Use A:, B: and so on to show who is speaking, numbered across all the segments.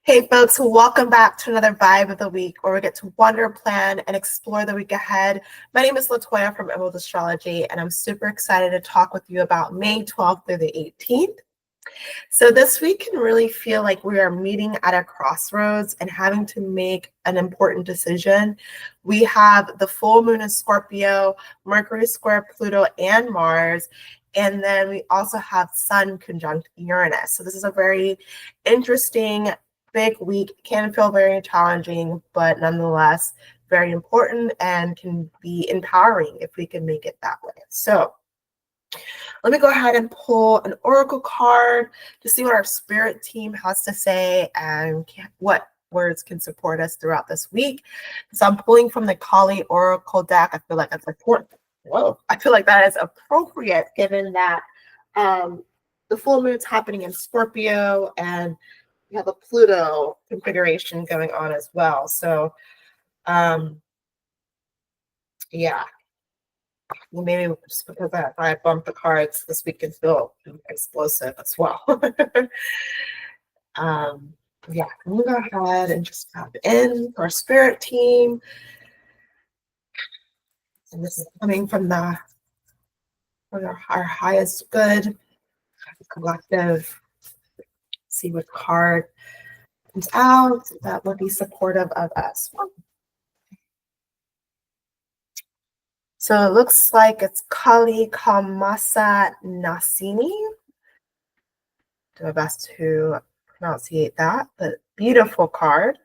A: Hey folks, welcome back to another Vibe of the Week where we get to wonder, plan, and explore the week ahead. My name is Latoya from Emerald Astrology, and I'm super excited to talk with you about May 12th through the 18th. So this week can really feel like we are meeting at a crossroads and having to make an important decision. We have the full moon in Scorpio, Mercury square Pluto and Mars, and then we also have Sun conjunct Uranus. So this is a very interesting big week. Can feel very challenging, but nonetheless very important and can be empowering if we can make it that way. So let me go ahead and pull an oracle card to see what our spirit team has to say and what words can support us throughout this week. So I'm pulling from the Kali Oracle deck. I feel like that's important. Whoa, I feel like that is appropriate given that the full moon's happening in Scorpio and we have a Pluto configuration going on as well. So yeah, maybe just because I bumped the cards this week can feel explosive as well. Yeah, I'm gonna go ahead and just tap in to our spirit team. And this is coming from our highest good collective. See what card comes out that would be supportive of us. So it looks like it's Kali Kamasa Nasini. Do my best to pronunciate that, but beautiful card.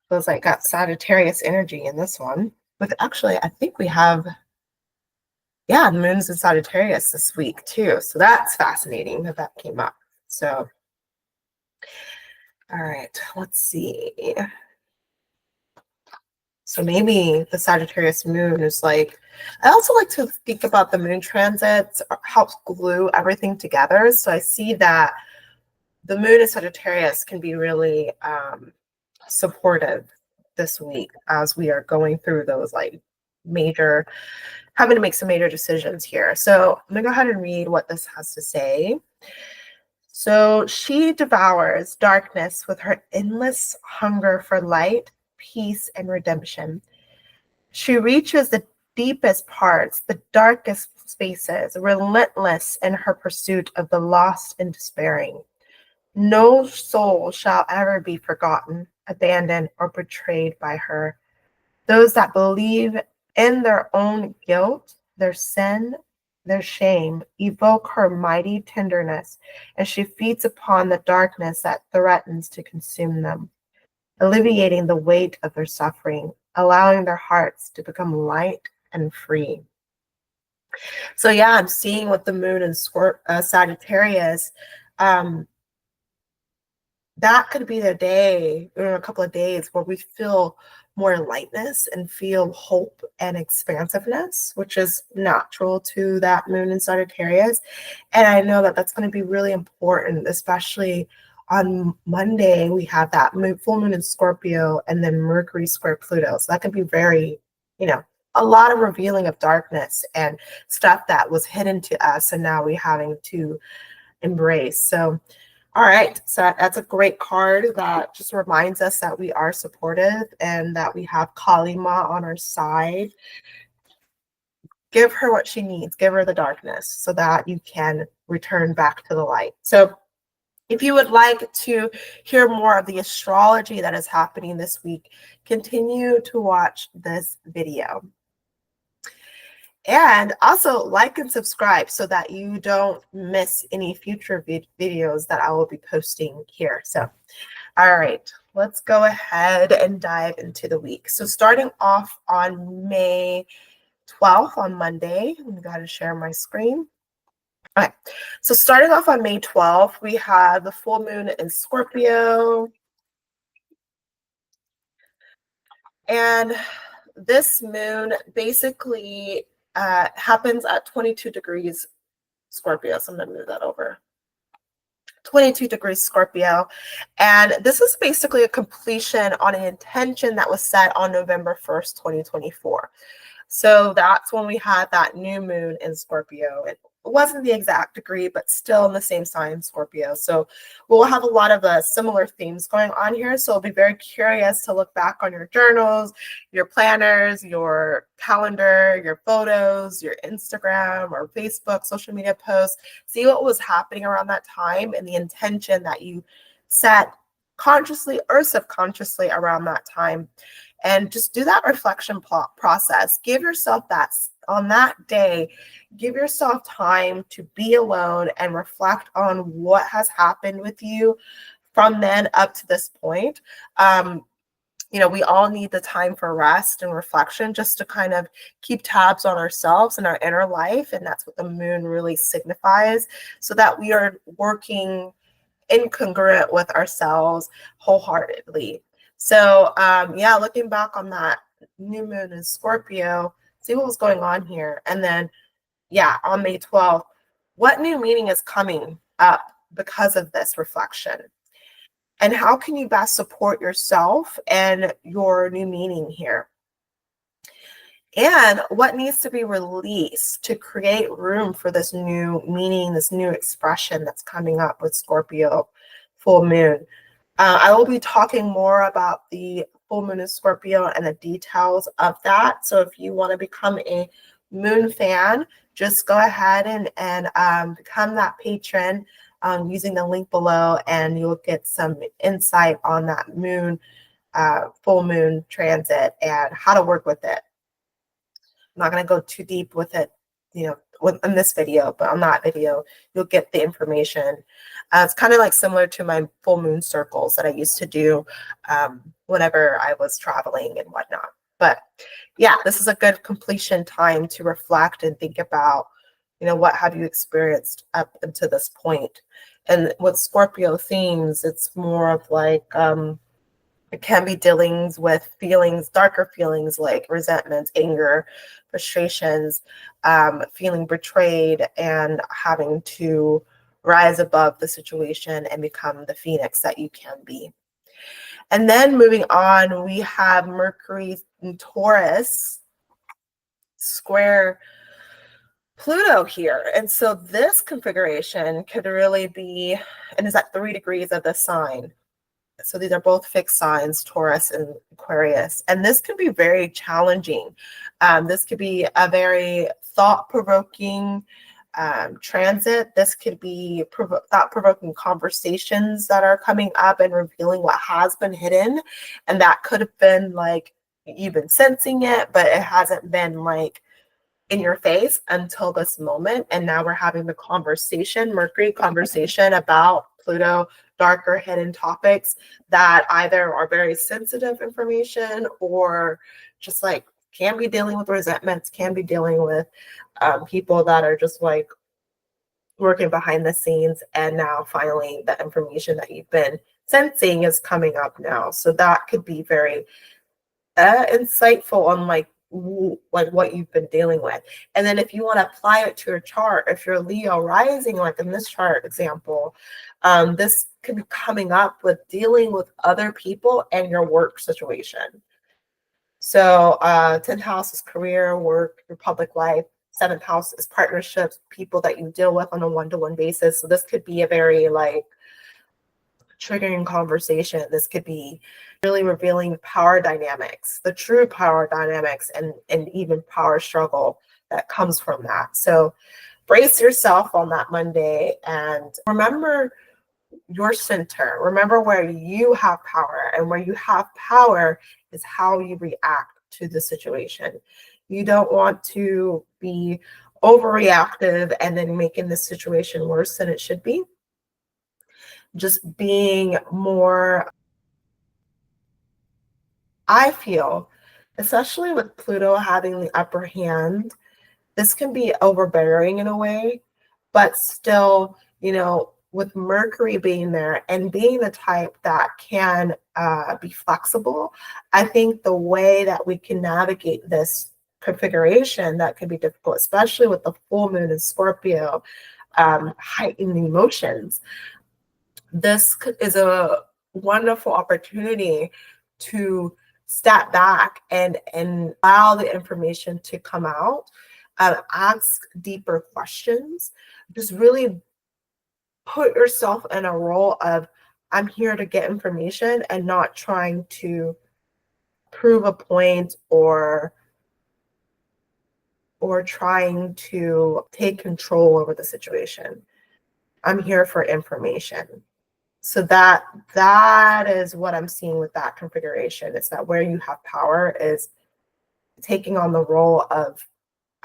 A: Feels like got Sagittarius energy in this one. But actually, I think we have, the moon's in Sagittarius this week too. So that's fascinating that came up. So, all right, let's see. So maybe the Sagittarius moon is like, I also like to think about the moon transits helps glue everything together. So I see that the moon in Sagittarius can be really supportive this week as we are going through those like having to make some major decisions here. So I'm gonna go ahead and read what this has to say. So she devours darkness with her endless hunger for light, peace, and redemption. She reaches the deepest parts, the darkest spaces, relentless in her pursuit of the lost and despairing. No soul shall ever be forgotten, abandoned, or betrayed by her. Those that believe in their own guilt, their sin, their shame, evoke her mighty tenderness, and she feeds upon the darkness that threatens to consume them, alleviating the weight of their suffering, allowing their hearts to become light and free. So yeah, I'm seeing with the moon in Sagittarius, that could be the day or a couple of days where we feel more lightness and feel hope and expansiveness, which is natural to that moon in Sagittarius. And I know that that's going to be really important, especially on Monday. We have that full moon in Scorpio and then Mercury square Pluto. So that could be very, a lot of revealing of darkness and stuff that was hidden to us and now we're having to embrace. So all right, so that's a great card that just reminds us that we are supportive and that we have Kali Ma on our side. Give her what she needs, give her the darkness so that you can return back to the light. So if you would like to hear more of the astrology that is happening this week, continue to watch this video. And also like and subscribe so that you don't miss any future videos that I will be posting here. So, all right, let's go ahead and dive into the week. So starting off on May 12th, on Monday, I'm going to share my screen. All right, so starting off on May 12th, we have the full moon in Scorpio. And this moon basically happens at 22 degrees Scorpio. So I'm going to move that over. 22 degrees Scorpio. And this is basically a completion on an intention that was set on November 1st, 2024. So that's when we had that new moon in Scorpio. It wasn't the exact degree, but still in the same sign, Scorpio. So we'll have a lot of similar themes going on here. So I'll be very curious to look back on your journals, your planners, your calendar, your photos, your Instagram or Facebook, social media posts, see what was happening around that time and the intention that you set consciously or subconsciously around that time. And just do that reflection process. Give yourself that on that day, give yourself time to be alone and reflect on what has happened with you from then up to this point. We all need the time for rest and reflection just to kind of keep tabs on ourselves and our inner life. And that's what the moon really signifies, so that we are working incongruent with ourselves wholeheartedly. So looking back on that new moon in Scorpio, see what was going on here. And then, on May 12th, what new meaning is coming up because of this reflection? And how can you best support yourself and your new meaning here? And what needs to be released to create room for this new meaning, this new expression that's coming up with Scorpio full moon? I will be talking more about the full moon in Scorpio and the details of that. So if you want to become a moon fan, just go ahead and become that patron using the link below, and you'll get some insight on that moon, full moon transit and how to work with it. I'm not going to go too deep with it, in this video, but on that video, you'll get the information. It's kind of like similar to my full moon circles that I used to do whenever I was traveling and whatnot. But this is a good completion time to reflect and think about, what have you experienced up until this point? And with Scorpio themes, it's more of like, it can be dealings with feelings, darker feelings like resentment, anger, frustrations, feeling betrayed, and having to rise above the situation and become the phoenix that you can be. And then moving on, we have Mercury in Taurus square Pluto here. And so this configuration could really be, and is at 3 degrees of the sign. So these are both fixed signs, Taurus and Aquarius. And this can be very challenging. This could be a very thought-provoking transit. This could be thought-provoking conversations that are coming up and revealing what has been hidden. And that could have been like, you've been sensing it, but it hasn't been like in your face until this moment. And now we're having the conversation, Mercury conversation about Pluto, darker hidden topics that either are very sensitive information or just like can be dealing with resentments, can be dealing with people that are just like working behind the scenes. And now finally the information that you've been sensing is coming up now. So that could be very insightful on like what you've been dealing with. And then if you want to apply it to your chart, if you're Leo rising, like in this chart example, this could be coming up with dealing with other people and your work situation. So 10th house is career, work, your public life. 7th house is partnerships, people that you deal with on a one-to-one basis. So this could be a very like triggering conversation. This could be really revealing power dynamics, the true power dynamics, and even power struggle that comes from that. So brace yourself on that Monday and remember your center. Remember where you have power, and where you have power is how you react to the situation. You don't want to be overreactive and then making the situation worse than it should be. Just being more, I feel, especially with Pluto having the upper hand, this can be overbearing in a way, but still, with Mercury being there and being the type that can be flexible, I think the way that we can navigate this configuration that can be difficult, especially with the full moon in Scorpio, heightened emotions. This is a wonderful opportunity to step back and allow the information to come out, ask deeper questions, just really put yourself in a role of, I'm here to get information and not trying to prove a point or trying to take control over the situation. I'm here for information. So that is what I'm seeing with that configuration. It's that where you have power is taking on the role of,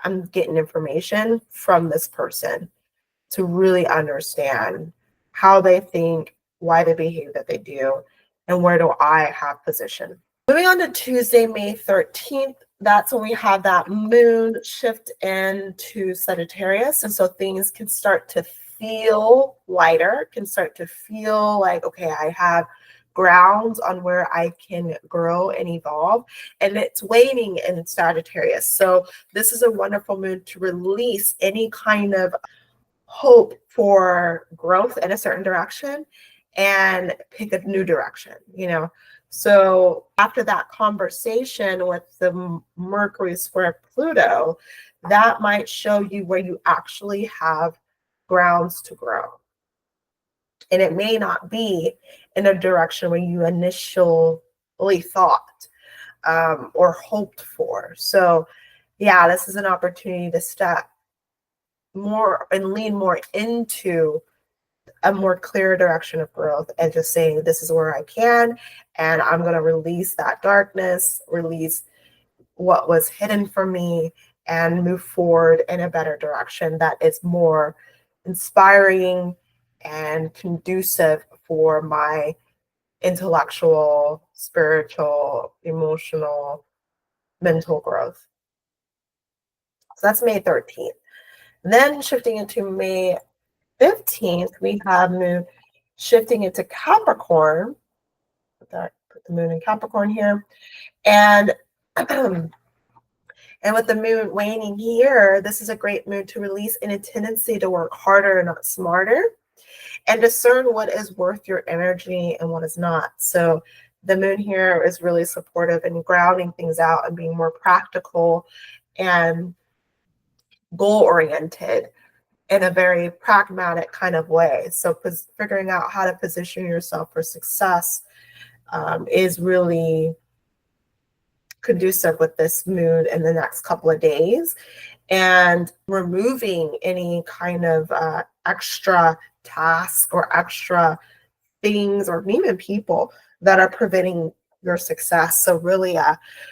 A: I'm getting information from this person to really understand how they think, why they behave that they do, and where do I have position. Moving on to Tuesday, May 13th, that's when we have that moon shift into Sagittarius. And so things can start to feel lighter, can start to feel like, okay, I have grounds on where I can grow and evolve. And it's waning in Sagittarius. So this is a wonderful moon to release any kind of hope for growth in a certain direction and pick a new direction, you know. So after that conversation with the Mercury square Pluto, that might show you where you actually have grounds to grow. And it may not be in a direction where you initially thought or hoped for. So yeah, this is an opportunity to step more and lean more into a more clear direction of growth and just saying, this is where I can, and I'm going to release that darkness, release what was hidden from me, and move forward in a better direction that is more inspiring and conducive for my intellectual, spiritual, emotional, mental growth. So that's May 13th. Then shifting into May 15th, we have moon shifting into Capricorn. Put the moon in Capricorn here. And and with the moon waning here, this is a great moon to release any tendency to work harder and not smarter, and discern what is worth your energy and what is not. So the moon here is really supportive in grounding things out and being more practical and goal-oriented in a very pragmatic kind of way. So figuring out how to position yourself for success is really conducive with this moon in the next couple of days, and removing any kind of extra task or extra things or even people that are preventing your success. So really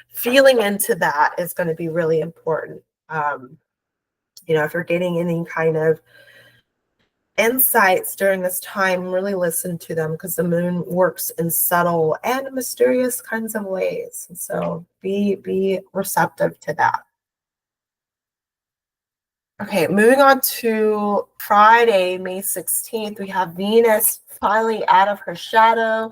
A: feeling into that is going to be really important. You know, if you're getting any kind of insights during this time, really listen to them, because the moon works in subtle and mysterious kinds of ways. So be receptive to that. Okay, moving on to Friday, May 16th, we have Venus finally out of her shadow.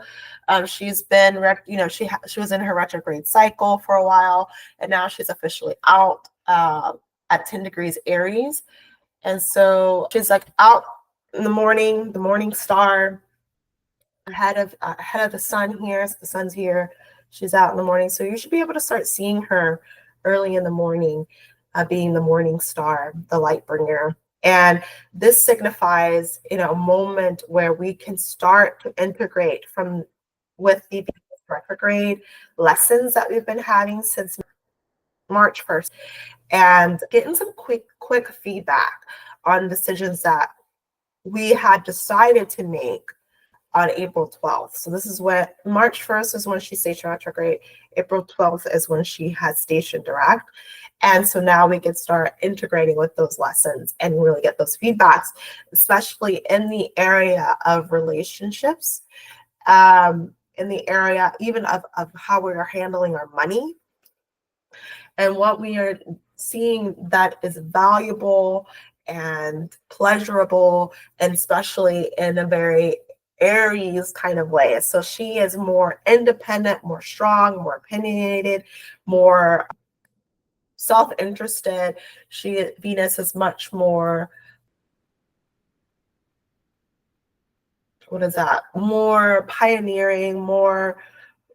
A: She's been, she was in her retrograde cycle for a while, and now she's officially out at 10 degrees Aries. And so she's like out in the morning star, ahead of the sun here. So the sun's here, she's out in the morning. So you should be able to start seeing her early in the morning, being the morning star, the light bringer. And this signifies, you know, a moment where we can start to integrate with the retrograde lessons that we've been having since March 1st, and getting some quick feedback on decisions that we had decided to make on April 12th. So this is what March 1st is when she stationed retrograde. April 12th is when she had station direct. And so now we can start integrating with those lessons and really get those feedbacks, especially in the area of relationships, in the area even of how we are handling our money and what we are seeing that is valuable and pleasurable, and especially in a very Aries kind of way. So she is more independent, more strong, more opinionated, more self-interested. Venus is much more, more pioneering, more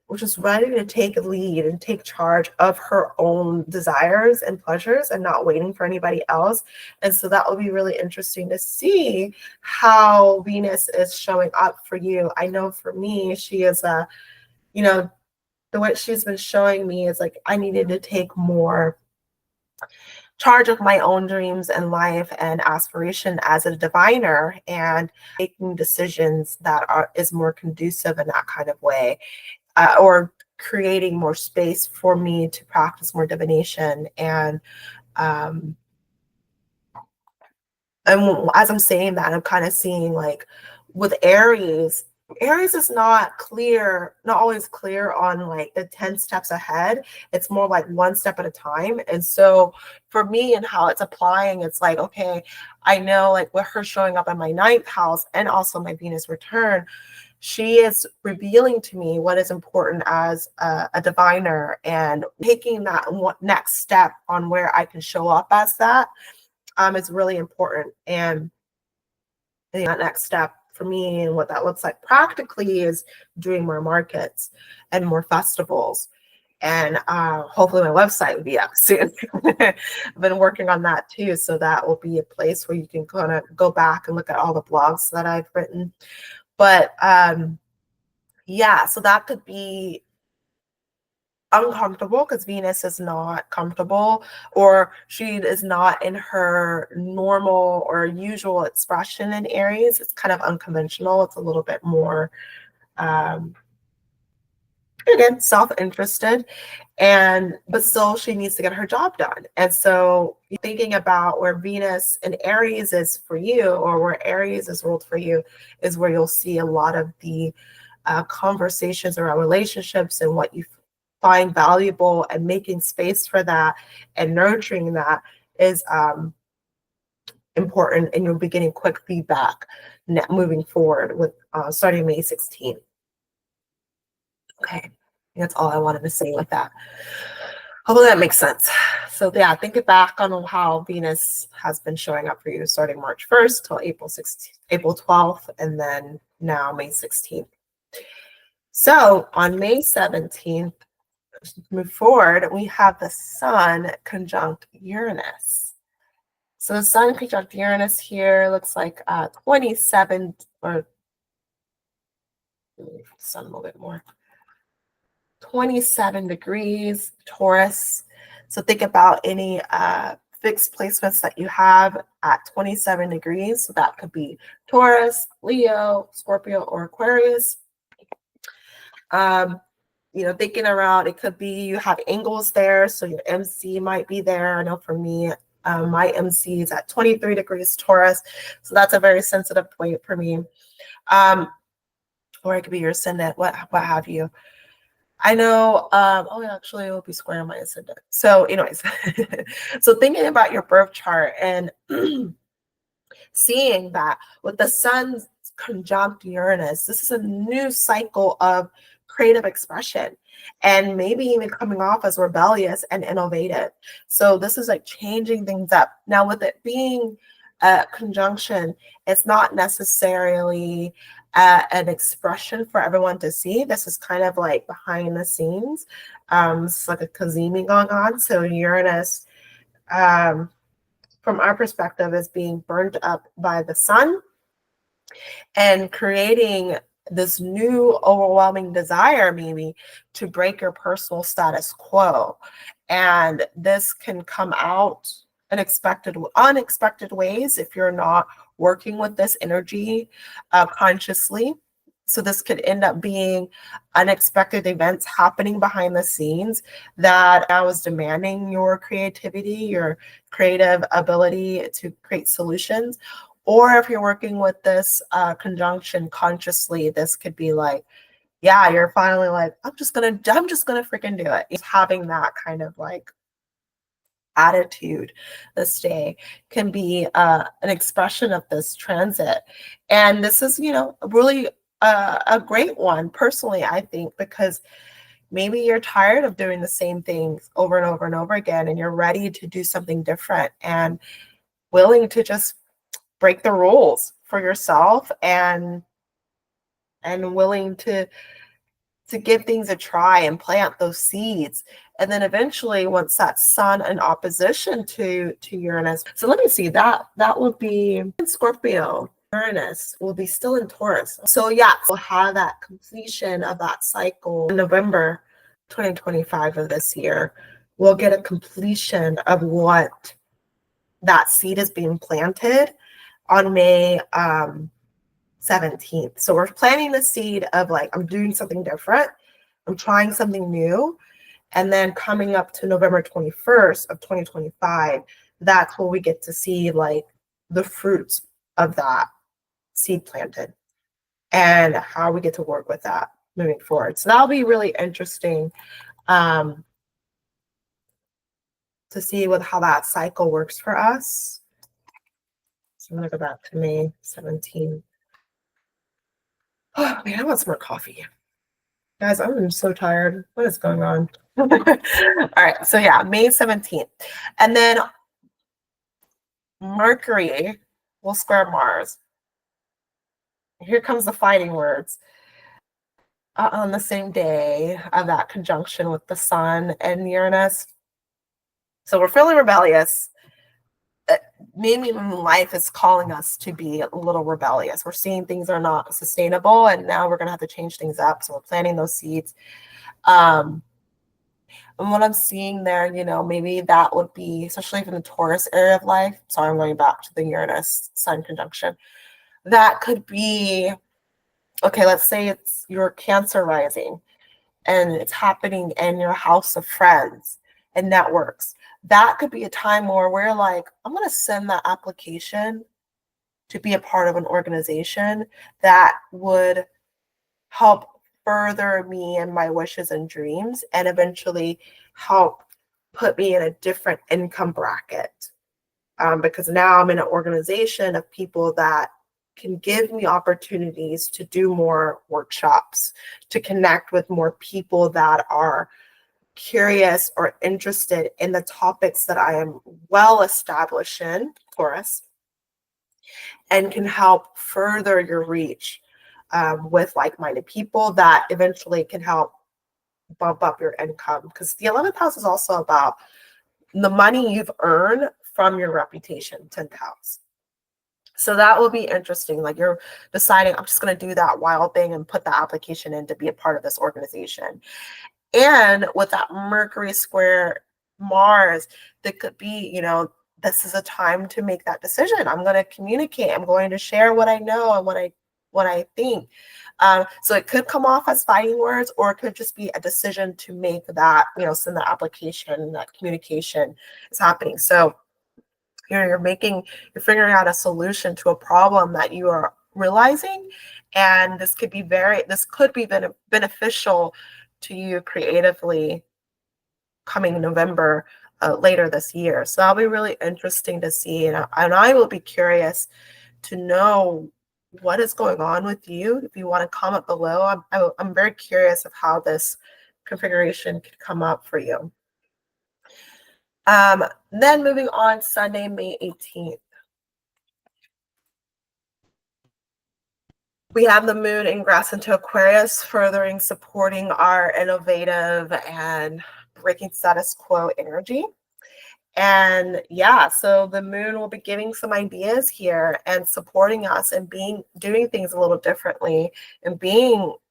A: which is ready to take lead and take charge of her own desires and pleasures and not waiting for anybody else. And so that will be really interesting to see how Venus is showing up for you. I know for me, she is the way she's been showing me is like I needed to take more charge of my own dreams and life and aspiration as a diviner, and making decisions that is more conducive in that kind of way, or creating more space for me to practice more divination. Um, and as I'm saying that, I'm kind of seeing like with Aries, Aries is not clear, not always clear on like the 10 steps ahead. It's more like one step at a time. And so for me and how it's applying, it's like, okay, I know like with her showing up in my ninth house and also my Venus return, she is revealing to me what is important as a diviner, and taking that next step on where I can show up as that is really important. And that next step for me and what that looks like practically is doing more markets and more festivals. And hopefully my website will be up soon. I've been working on that too. So that will be a place where you can kind of go back and look at all the blogs that I've written. But yeah, so that could be uncomfortable because Venus is not comfortable, or she is not in her normal or usual expression in Aries. It's kind of unconventional. It's a little bit more, again, self-interested, but still she needs to get her job done. And so thinking about where Venus and Aries is for you, or where Aries is ruled for you, is where you'll see a lot of the conversations around relationships and what you find valuable, and making space for that and nurturing that is important. And you'll be getting quick feedback moving forward with starting May 16th. Okay, that's all I wanted to say with that. Hopefully that makes sense. So yeah, think back on how Venus has been showing up for you starting March 1st till April 12th, and then now May 16th. So on May 17th, move forward, we have the Sun conjunct Uranus. So the Sun conjunct Uranus here looks like 27, or Sun a little bit more, 27 degrees Taurus. So think about any fixed placements that you have at 27 degrees. So that could be Taurus, Scorpio, or Aquarius. Thinking around, it could be you have angles there. So your MC might be there. I know for me, my MC is at 23 degrees Taurus. So that's a very sensitive point for me. Or it could be your ascendant, what have you. I know, actually it will be square on my ascendant. So anyways, so thinking about your birth chart and seeing that with the Sun's conjunct Uranus, this is a new cycle of creative expression, and maybe even coming off as rebellious and innovative. So this is like changing things up. Now with it being a conjunction, it's not necessarily an expression for everyone to see. This is kind of like behind the scenes. It's like a cazimi going on. So Uranus, from our perspective, is being burned up by the Sun and creating this new overwhelming desire maybe to break your personal status quo. And this can come out in unexpected ways if you're not working with this energy consciously. So this could end up being unexpected events happening behind the scenes that now is demanding your creativity, your creative ability to create solutions. Or if you're working with this conjunction consciously, this could be like, yeah, you're finally like, I'm just gonna freaking do it. It's having that kind of like attitude this day can be an expression of this transit. And this is, really a great one personally, I think, because maybe you're tired of doing the same things over and over and over again, and you're ready to do something different and willing to just break the rules for yourself, and willing to to give things a try and plant those seeds. And then eventually, once that sun in opposition to Uranus, so let me see, that would be in Scorpio. Uranus will be still in Taurus. So yeah, we'll have that completion of that cycle in November 2025 of this year. We'll get a completion of what that seed is being planted on May 17th. So we're planting the seed of like, I'm doing something different. I'm trying something new. And then coming up to November 21st of 2025, that's where we get to see like the fruits of that seed planted and how we get to work with that moving forward. So that'll be really interesting to see how that cycle works for us. So I'm gonna go back to May 17th. Oh man, I want some more coffee. Guys, I'm so tired. What is going on? All right, so yeah, May 17th. And then Mercury will square Mars. Here comes the fighting words. On the same day of that conjunction with the Sun and Uranus. So we're feeling rebellious. Maybe life is calling us to be a little rebellious. We're seeing things are not sustainable, and now we're going to have to change things up. So we're planting those seeds. And what I'm seeing there, maybe that would be, especially in the Taurus area of life. Sorry, I'm going back to the Uranus Sun conjunction. That could be, okay, let's say it's your Cancer rising and it's happening in your house of friends and networks. That could be a time where we're like, I'm going to send that application to be a part of an organization that would help further me and my wishes and dreams, and eventually help put me in a different income bracket. Because now I'm in an organization of people that can give me opportunities to do more workshops, to connect with more people that are curious or interested in the topics that I am well established in, Taurus, and can help further your reach with like-minded people that eventually can help bump up your income. Because the 11th house is also about the money you've earned from your reputation, 10th house. So that will be interesting. Like you're deciding, I'm just going to do that wild thing and put the application in to be a part of this organization. And with that Mercury square Mars, that could be, this is a time to make that decision. I'm going to communicate. I'm going to share what I know and what I think. So it could come off as fighting words, or it could just be a decision to make that, send the application, that communication is happening. So you're figuring out a solution to a problem that you are realizing, and this could be beneficial to you creatively coming November later this year. So that'll be really interesting to see, and I will be curious to know what is going on with you. If you want to comment below, I'm very curious of how this configuration could come up for you. Then moving on, Sunday, May 18th. We have the moon ingress into Aquarius, furthering supporting our innovative and breaking status quo energy. And yeah, so the moon will be giving some ideas here and supporting us and doing things a little differently and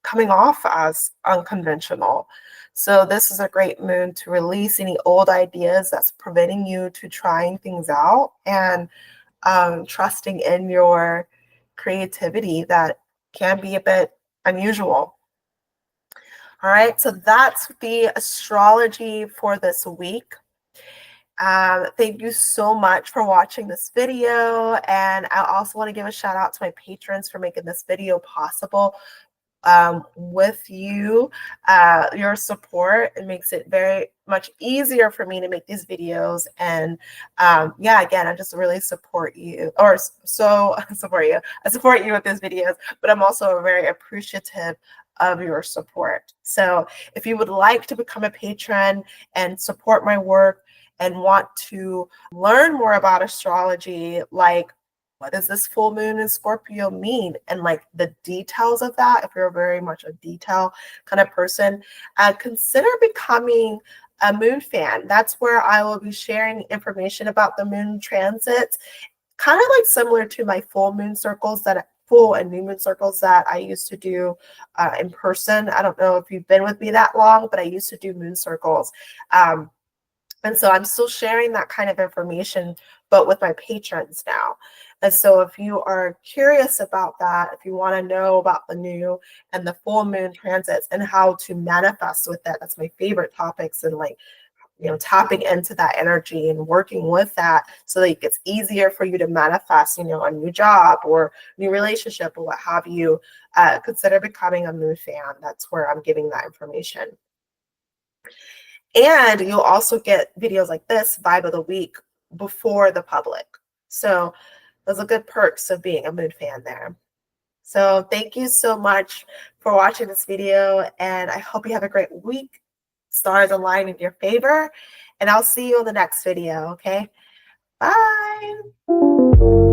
A: coming off as unconventional. So this is a great moon to release any old ideas that's preventing you to trying things out and trusting in your creativity that can be a bit unusual. All right, so that's the astrology for this week. Thank you so much for watching this video, and I also want to give a shout out to my patrons for making this video possible. With your support, it makes it very much easier for me to make these videos. And yeah, again, I just really support you, or so support you. I support you with these videos, but I'm also very appreciative of your support. So if you would like to become a patron and support my work and want to learn more about astrology, like what does this full moon in Scorpio mean? And like the details of that, if you're very much a detail kind of person, consider becoming a moon fan. That's where I will be sharing information about the moon transits, kind of like similar to my full moon circles, that full and new moon circles that I used to do in person. I don't know if you've been with me that long, but I used to do moon circles. And so I'm still sharing that kind of information, but with my patrons now. And so if you are curious about that, if you want to know about the new and the full moon transits and how to manifest with that, that's my favorite topics. And like, tapping into that energy and working with that so that it gets easier for you to manifest, a new job or new relationship or what have you, consider becoming a moon fan. That's where I'm giving that information. And you'll also get videos like this, Vibe of the Week, before the public. So those are good perks of being a moon fan there. So thank you so much for watching this video, and I hope you have a great week. Stars align in your favor, and I'll see you in the next video, okay? Bye.